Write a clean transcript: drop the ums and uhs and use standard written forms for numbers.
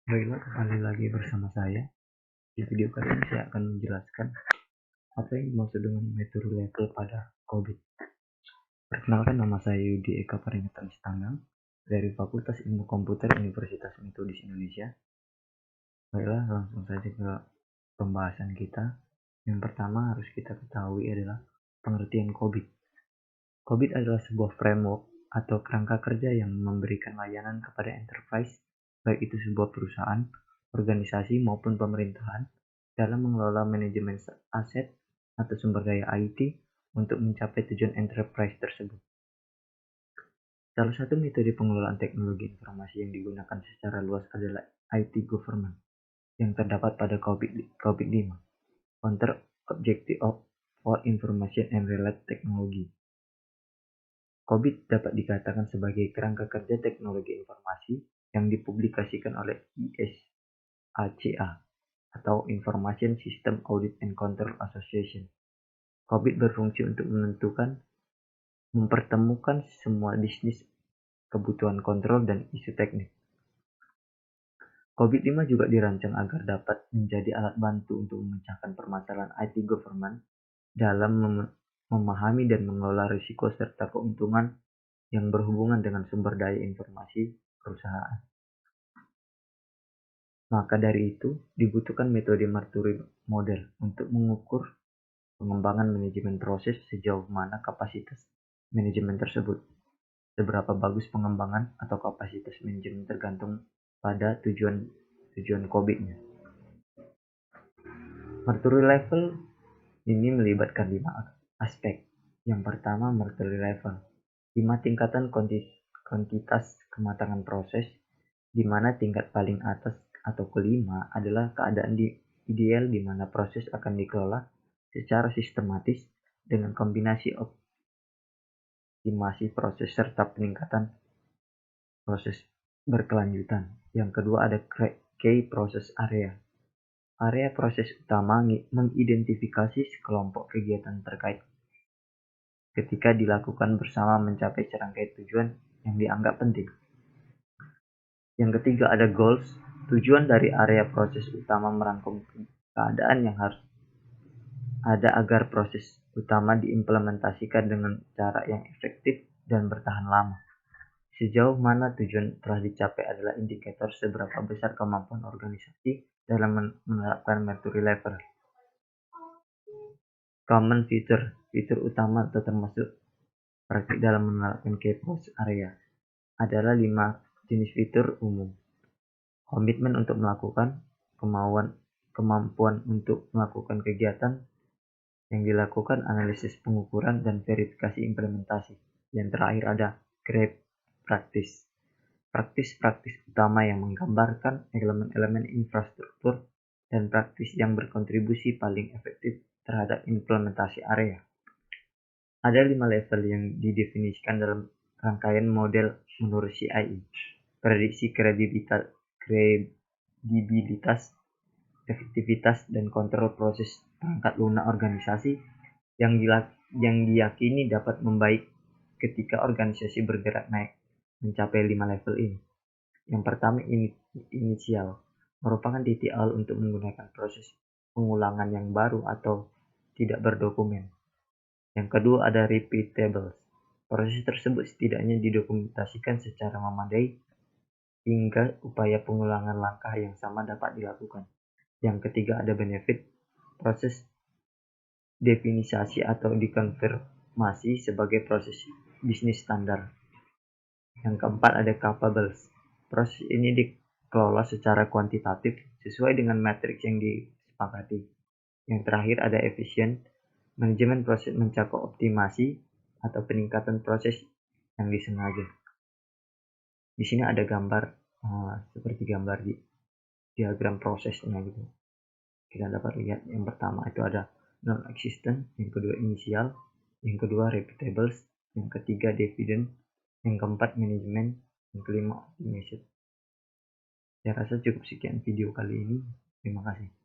Baiklah, kembali lagi bersama saya. Di video kali ini saya akan menjelaskan apa yang dimaksud dengan metode level pada COVID. Perkenalkan, nama saya Yudi Eka Paringatan Setanggang dari Fakultas Ilmu Komputer Universitas Metodis Indonesia. Baiklah, langsung saja ke pembahasan kita. Yang pertama harus kita ketahui adalah pengertian COVID. COVID adalah sebuah framework atau kerangka kerja yang memberikan layanan kepada enterprise, baik itu sebuah perusahaan, organisasi maupun pemerintahan, dalam mengelola manajemen aset atau sumber daya IT untuk mencapai tujuan enterprise tersebut. Salah satu metode pengelolaan teknologi informasi yang digunakan secara luas adalah IT government yang terdapat pada COVID-5, Counter Objective for Information and Related Technology. COVID dapat dikatakan sebagai kerangka kerja teknologi informasi yang dipublikasikan oleh ISACA atau Information System Audit and Control Association. COVID berfungsi untuk mempertemukan semua bisnis, kebutuhan kontrol, dan isu teknis. COVID-5 juga dirancang agar dapat menjadi alat bantu untuk memecahkan permasalahan IT government dalam memahami dan mengelola risiko serta keuntungan yang berhubungan dengan sumber daya informasi perusahaan. Maka dari itu, dibutuhkan metode Marturie Model untuk mengukur pengembangan manajemen proses sejauh mana kapasitas manajemen tersebut. Seberapa bagus pengembangan atau kapasitas manajemen tergantung pada tujuan COVID-nya. Marturie Level ini melibatkan 5 aspek. Yang pertama, Marturie Level. 5 tingkatan kuantitas kematangan proses, di mana tingkat paling atas atau kelima adalah keadaan ideal di mana proses akan dikelola secara sistematis dengan kombinasi optimasi proses serta peningkatan proses berkelanjutan. Yang kedua ada key process area. Area proses utama mengidentifikasi sekelompok kegiatan terkait ketika dilakukan bersama mencapai serangkaian tujuan yang dianggap penting. Yang ketiga ada goals. Tujuan dari area proses utama merangkum keadaan yang harus ada agar proses utama diimplementasikan dengan cara yang efektif dan bertahan lama. Sejauh mana tujuan telah dicapai adalah indikator seberapa besar kemampuan organisasi dalam menerapkan Marturie Level. Common fitur utama atau termasuk praktik dalam menerapkan key process area adalah 5 jenis fitur umum. Komitmen untuk melakukan, kemampuan untuk melakukan kegiatan yang dilakukan, analisis pengukuran, dan verifikasi implementasi. Yang terakhir ada great practice. Praktis utama yang menggambarkan elemen-elemen infrastruktur dan praktis yang berkontribusi paling efektif terhadap implementasi area. Ada 5 level yang didefinisikan dalam rangkaian model menurut CIE. Prediksi kredibilitas, efektivitas, dan kontrol proses perangkat lunak organisasi yang diyakini dapat membaik ketika organisasi bergerak naik mencapai 5 level ini. Yang pertama, inisial, merupakan titik awal untuk menggunakan proses pengulangan yang baru atau tidak berdokumen. Yang kedua ada repeatable. Proses tersebut setidaknya didokumentasikan secara memadai hingga upaya pengulangan langkah yang sama dapat dilakukan. Yang ketiga ada benefit. Proses definisasi atau dikonfirmasi sebagai proses bisnis standar. Yang keempat ada capables. Proses ini dikelola secara kuantitatif sesuai dengan matriks yang disepakati. Yang terakhir ada efisien. Manajemen proses mencakup optimasi atau peningkatan proses yang disengaja. Di sini ada gambar seperti gambar di diagram prosesnya gitu. Kita dapat lihat yang pertama itu ada non-existent, yang kedua inisial, yang kedua repeatables, yang ketiga dividend, yang keempat manajemen, yang kelima optimization. Saya rasa cukup sekian video kali ini. Terima kasih.